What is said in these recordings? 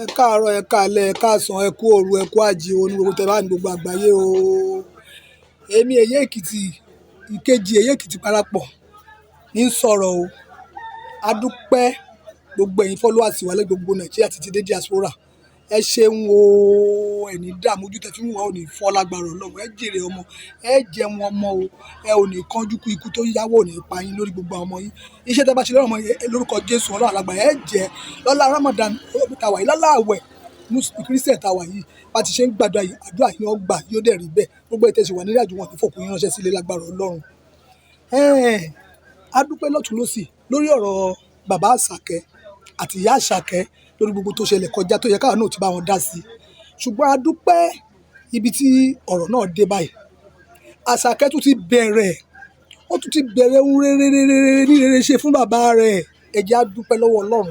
Ẹ káàárọ̀, ẹ káalẹ́, ẹ káàsán, ẹ kú òru, ẹ kú àjíò ní gbogbo tẹ́ bá ní gbogbo àgbáyé o. Èmi Èyé Èkìtì, ìkejì Èyé Èkìtì parapọ̀ ní sọ̀rọ̀ o. A dúpẹ́ gbogbo ẹ̀yin followers wa lẹ́ gbogbo Nàìjíríà títí dé diaspora. Ẹ ṣeun o, ẹni dààmú ojú tẹ́ fi ń wá ò ní fọ́ lágbára Ọlọ́run. Ẹ jèrè ọmọ, ẹ jẹun ọmọ o. Ẹ ò ní kánjú kú, ikú tó yáwó ò ní pa yín lórí gbogbo àwọn ọmọ yín. Iṣẹ́ tẹ́ bá ṣe lọ́rọ̀ ọmọ yẹn lórúkọ Jésù Ọlọ́run alágbára ẹ jẹ́ lọ́lá Ramadan tá wà yìí, lọ́lá àwẹ̀ Christian tá wà yìí. Bá ti ṣe ń gbàdúrà yìí, àdúrà yín ó gbà yóò dẹ̀ rí bẹ́ẹ̀. Gbogbo ìtẹ̀sí wà nílẹ̀ àjò wọn àti fòkùn yín ránṣẹ́ sílé lágbára Ọlọ́run. A dúpẹ́ lọ́tùn lósì lórí ọ̀rọ̀ bàbá Àṣàkẹ́ àti ìyá Àṣàkẹ́ lórí gbogbo tó ṣẹlẹ̀ kọjá tó yẹ káwọn náà ti bá wọn dá sí. Ṣùgbọ́n a dúpẹ́ ibi tí ọ̀rọ̀ náà dé báyìí. Àṣàkẹ́ tún ti bẹ̀rẹ̀, ó tún ti bẹ̀rẹ̀ ohun rere ní rere ṣe fún bàbá rẹ̀. Ẹ jẹ́ á dúpẹ́ lọ́wọ́ Ọlọ́run.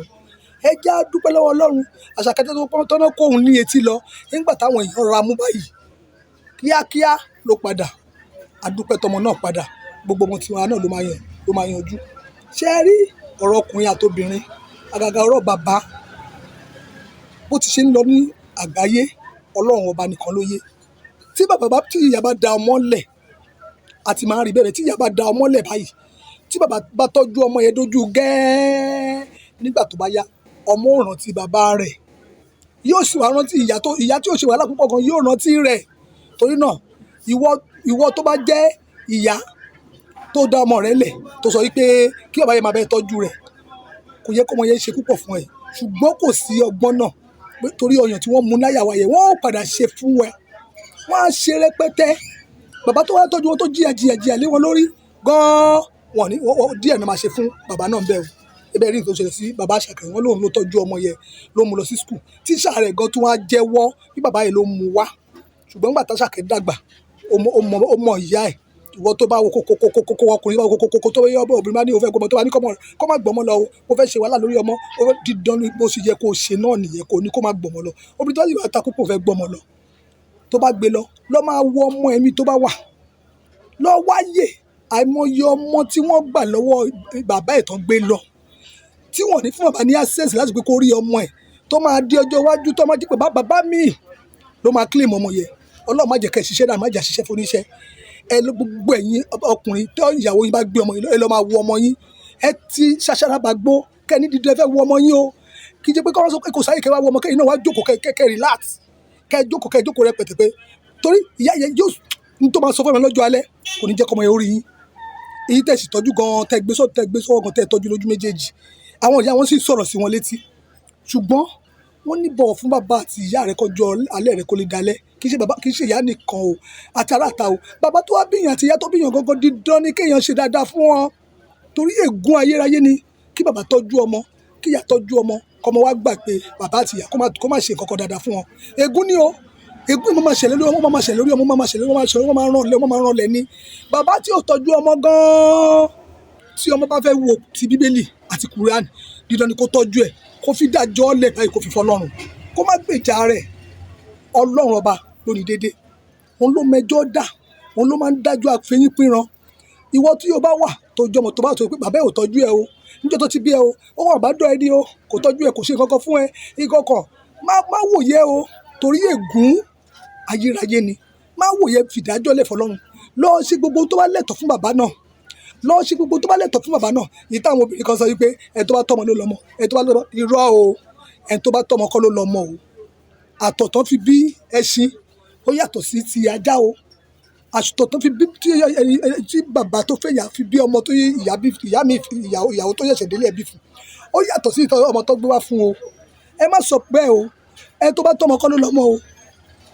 Ẹ jẹ́ á dúpẹ́ lọ́wọ́ Ọlọ́run. Àṣàkẹ́ tó tọ́nà kóhun ní etí lọ nígbà táwọn èèyàn ra mú báyìí. Kíákíá ló padà. A dúpẹ́ tọmọ náà padà. Gbogbo ọmọ tiwa náà ló máa yanjú. Ṣé ẹ rí ọ̀rọ̀ ọkùnrin àtobìnrin, àgàgà ọ̀rọ̀ bàbá bó ti ṣe ń lọ ní àgbáyé, Ọlọ́run ọba nìkan ló yé. Tí ìyá bá da ọmọ lẹ̀, àti máa rí bẹ́ẹ̀ tí ìyá bá da ọmọ lẹ̀ báyìí, tí bàbá bá tọ́jú ọmọ yẹn dójú gẹ́ẹ́, nígbà tó bá yá, ọmọ ò rántí bàbá rẹ̀. Yóò sì wá rántí ìyá tí ò ṣe wàhálà púpọ̀ gan yóò rántí rẹ̀. Torí náà, ìwọ tó bá jẹ́ ìyá tó dá ọmọ rẹ̀ lẹ̀, tó sọ wípé kí bàbá yẹn máa bẹ́ẹ̀ tọ́jú rẹ̀, kò yẹ kọ́mọ yẹn ṣe púpọ̀ fún ẹ. Ṣùgbọ́n kò sí ọgbọ́n náà torí ọyàn tí wọ́n mú láyà wa yẹn, wọ́n ó padà ṣe fún ẹ. Wọ́n á ṣe rẹpẹtẹ. Bàbá tó wá tọ́jú wọn tó jìyà lé wọn lórí gan-an, díẹ̀ náà máa ṣe fún bàbá náà bẹ́ẹ̀ o. Ẹbẹ̀ rí nǹkan tó ṣẹlẹ̀ sí bàbá Àṣàkẹ́, wọn lóun ló tọ́jú ọmọ yẹn, ló mú lọ sí school. Tíṣà rẹ̀ gan tún wá jẹ́wọ́ bí bàbá yẹn ló mú wá. Ṣùgbọ́n nígbà t'Àṣàkẹ́ dàgbà, ó mọ ìyá ẹ̀. Ìwọ tó bá wo kókó ọkùnrin bá wo kókó tó yẹ obìnrin bá ní òun fẹ́ gbọmọ tó bá ní kó má gbọmọ lọ o, ó fẹ́ ṣe wàhálà lórí ọmọ, ó fẹ́ dídán ní bó ṣe yẹ kó ṣe náà nìyẹn, kò ní kó má gbọmọ lọ. Obìnrin tó bá yìí wá takú kò fẹ́ gbọmọ lọ, tó bá gbé lọ máa wo ọmọ ẹ̀mí tó bá wà. Lọ wáyè àìmọye ọmọ tí wọ́n gbà lọ́wọ́ bàbá ẹ̀ tán gbé lọ, tí wọ́n ní fún bàbá ní access láti pé kó rí ọmọ ẹ̀ tó máa di ọjọ́ iwájú tó máa jí pé bàbá mi ló máa claim ọmọ yẹn. Ọlọ́run má jẹ́ kẹ́ ṣiṣẹ́ náà, má jẹ́ ṣiṣẹ́ fún oníṣẹ́. Gbogbo ẹ̀yin ọkùnrin tó ìyàwó yín bá gbé ọmọ yín, ẹ lọ máa wo ọmọ yín. Ẹ ti ṣaṣara bá gbó kẹ́ni dídí ẹ fẹ́ wo ọmọ yín o. Kì í jẹ́ pé kọ́ sọ pé kò sáyé kẹ́ wá wo ọmọ kẹ́yìn náà wá jókòó kẹ́ relax. Kẹ́ jókòó rẹpẹtẹ pé torí ìyá yẹn yóò ní tó máa sọ fún ẹ lọ́jọ́ alẹ́ kò ní jẹ́ kọ́mọ yẹn ó rí yín. Èyí tẹ̀ sì tọ́jú gan-an, tẹ́ gbé sọ́wọ́ gan tẹ́ tọ́jú lójú méjèèjì. Àwọn ìyá wọn sì sọ̀rọ̀ sí wọn létí. Ṣùgbọ́n wọ́n ní bọ̀wọ̀ fún bàbá àti ìyá rẹ̀ kọjọ́ alẹ́ rẹ̀ kó lè dalẹ̀. Kì í ṣe ìyá nìkan o, àti aláta o. Bàbá tó wá bíyàn àti ìyá tó bíyàn gangan dídán ni kéèyàn ṣe dáadáa fún wọn. Torí ègún ayérayé ni kí bàbá tọ́jú ọmọ, kí ìyá tọ́jú ọmọ, kọ́mọ wá gbà pé bàbá àti ìyá kó má ṣe nǹkan kan dáadáa fún wọn. Ègún ni o. Ègún ni máa ṣẹlẹ̀ lórí ọmọ, máa ṣẹlẹ̀ lórí ọmọ, máa ṣẹlẹ̀ lórí ọmọ, máa ràn lẹ̀ ni. Bàbá tí ò tọ́jú ọmọ gan-an, tí ọmọ bá fẹ́ wo ti Bíbélì àti Kùránì, dídán ni kó tọ́jú ẹ̀, kó fi dájọ́ lẹ̀ báyìí kó fi fọlọ́run, kó má gbèjà rẹ̀. Ọlọ́run ọba ló ní dédé. Òun ló mẹjọ́ dà, òun ló máa ń dájọ́ àfẹ́yìn pínran. Ìwọ tí o bá wà tó jọmọ tó bá sọ pé bàbá ẹ̀ ò tọ́jú ẹ o, níjọ́ tó ti bí ẹ o, ó wà bá dọ̀ ẹ ní o, kò tọ́jú ẹ, kò ṣe nǹkan kan fún ẹ, ìkọ̀kọ̀ má wòye o, torí ègún ayérayé ni. Má wòye fìdájọ́ lẹ̀ fọlọ́run. Lọ ṣe gbogbo tó bá lẹ́tọ̀ fún bàbá náà. Lọ ṣe gbogbo tó bá lẹ́tọ̀ fún bàbá náà. Èyí táwọn obìnrin kan sọ wípé ẹni tó bá tọ́mọ ló lọ́mọ, ẹni tó bá lọ́mọ irọ́ o, ẹni tó bá tọ́mọ kọ́ ló lọ́mọ o. Àtọ̀ tán fi bí ẹṣin ó yàtọ̀ sí ti ajá o. Àtọ̀ tán fi bí tí bàbá tó fẹ́ yà fi bí ọmọ tó ìyàwó tó ṣẹ̀ṣẹ̀ délé ẹbí fún, ó yàtọ̀ sí ọmọ tó gbé wá fún o. Ẹ má sọ bẹ́ẹ̀ o. Ẹni tó bá tọ́mọ kọ́ ló lọ́mọ o.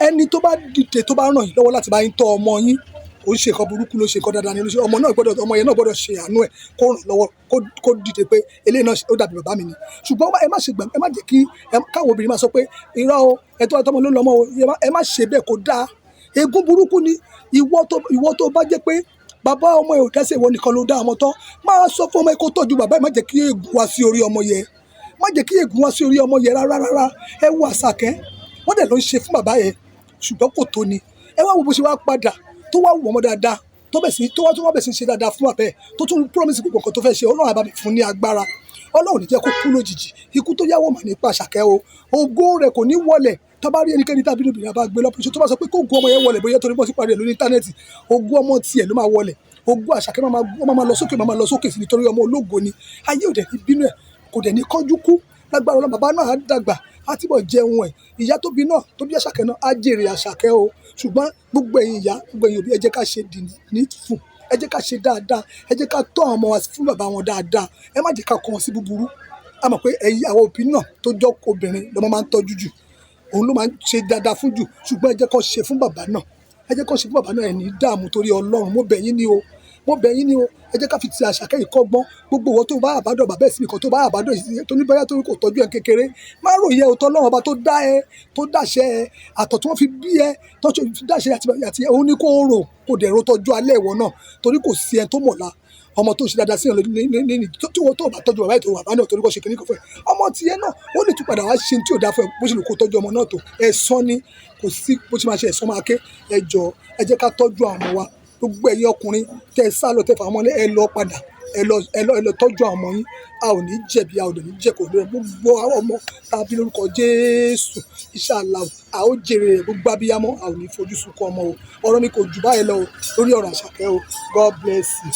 Ẹni tó bá dìde tó bá ràn yín lọ́wọ́ láti bá yín tọ́ ọmọ yín, kò ń ṣe nǹkan burúkú ló ṣe nǹkan dáadáa ni. Ọmọ yẹn náà gbọ́dọ̀ ṣe àánú ẹ̀, kó ràn lọ́wọ́, kó dìde pé eléyìí náà ó dàbí bàbá mi ni. Ṣùgbọ́n ẹ má jẹ́ kí káwọn obìnrin máa sọ pé irọ́ o, ẹ tó bá tọ́mọ ló lọ́mọ o. Ẹ má ṣe bẹ́ẹ̀ kó dáa. Ègún burúkú ni. Ìwọ tó bá jẹ́ pé bàbá ọmọ ẹ̀ ò dẹ́ṣẹ̀, ìwọ nìkan ló dá ọmọ tọ́. Máa sọ fún ọmọ ẹ kó tọ́jú bàbá ẹ, má jẹ́ kí ègún wá sí orí ọmọ yẹn. Má jẹ́ kí ègún wá sí orí ọmọ yẹn rárá. Ẹ wo Àṣàkẹ́, wọ́n dẹ̀ ló ń ṣe fún bàbá yẹn, ṣùgbọ́n kò tó ni. Ẹ wá wo bó ṣe wá padà tó wá wù ọmọ dáadáa, tó wá bẹ̀ sí ṣe dáadáa fún bàbá ẹ̀, tó tún promise gbogbo nǹkan tó fẹ́ ṣe. Ọlọ́run á bá mi fún ní agbára. Ọlọ́run ò ní jẹ́ kó kú lójijì, ikú tó yáwó mà nípa Àṣàkẹ́ o, ògo rẹ̀ kò ní wọlẹ̀. Tá bá rí ẹnikẹ́ni tàbí obìnrin bá gbé lọ́pọ̀ tó bá sọ pé kó ògo ọmọ yẹn wọlẹ̀ bóyá torí bọ́ sí parí ẹ̀ lórí íńtánẹ́ẹ̀tì, ògo ọmọ tiẹ̀ ló máa wọlẹ̀, ògo Àṣàkẹ́ máa lọ sókè máa lọ sókè sí nítorí ọmọ ológo ni. Ayé ò dẹ̀ ní bínú ẹ̀, kò dẹ̀ ní kánjú kú. Lágbára Ọlọ́run, bàbá náà á dàgbà, á túbọ̀ jẹun ẹ̀. Ìyá tó bí náà tó bí Àṣàkẹ́ náà á jèrè Àṣàkẹ́ o. Ṣùgbọ́n gbogbo ẹ̀yin ìyá, gbogbo ẹ̀yin òbí, ẹ jẹ́ ká ṣe needful, ẹ jẹ́ ká ṣe dáadáa, ẹ jẹ́ ká tọ́ àwọn ọmọ wa fún bàbá wọn dáadáa, ẹ má jẹ́ ká kọ̀ wọ́n sí búburú. A mọ̀ pé ẹ̀yin àwọn òbí náà tó jọ́ obìnrin lọ́mọ máa ń tọ́jú jù, òun ló máa ń ṣe dáadáa fún jù, ṣùgbọ́n ẹ jẹ́ kó ṣe fún bàbá náà, ẹ jẹ́ kó ṣe fún bàbá náà, ẹ ní dààmú torí Ọlọ́run. Mo bẹ̀ yín ni o, mo bẹ̀ yín ni o, ẹ jẹ́ ká fi ti Àṣàkẹ́ yìí kọ́gbọ́n. Gbogbo ìwọ tó bá àbádọ̀ bàbá ẹ̀ sí nìkan tó bá àbádọ̀ tó ní bóyá torí kò tọ́jú ẹ kékeré, má ròyìn òótọ́ Ọlọ́run ọba tó dá ẹ, tó dàṣẹ ẹ, àtọ̀ tí wọ́n fi bí ẹ, tó fi dàṣẹ àti òun ní kó rò, kò dẹ̀ ro tọ́jú alẹ́ ìwọ náà, torí kò sí ẹ tó mọ̀la. Ọmọ tó ṣe dáadáa sí ọ̀lẹ́ ní tí wọ́n tó bá tọ́jú bàbá ètò bàbá náà torí kò ṣe kíní kan fún ẹ, ọmọ tiẹ̀ náà ó lè tún padà wá ṣe tí ò dáa fún ẹ bó ṣe lè kó tọ́jú ọmọ náà tó. Ẹ̀san ni, kò sí bó ṣe máa ṣe ẹ̀san máa ké. Ẹ jọ̀ọ́ ẹ jẹ́ ká tọ́jú àwọn ọmọ wa. Gbogbo ẹ̀yin ọkùnrin tẹ́ ẹ sá lọ tẹ́ fà ọmọ lẹ́ ẹ lọ padà, ẹ lọ tọ́jú àwọn ọmọ yín. A ò ní jẹ̀bi, a ò dẹ̀ ní jẹ̀kọ̀ lórí gbogbo àwọn ọmọ tá a bí lórúkọ Jésù. Inshallah a ó jèrè rẹ̀. Gbogbo abiyamọ a ò ní fojú sunkún ọmọ o. Ọ̀rọ̀ mi kò jù báyìí lọ o lórí ọ̀rọ̀ Àṣàkẹ́ o. God bless you.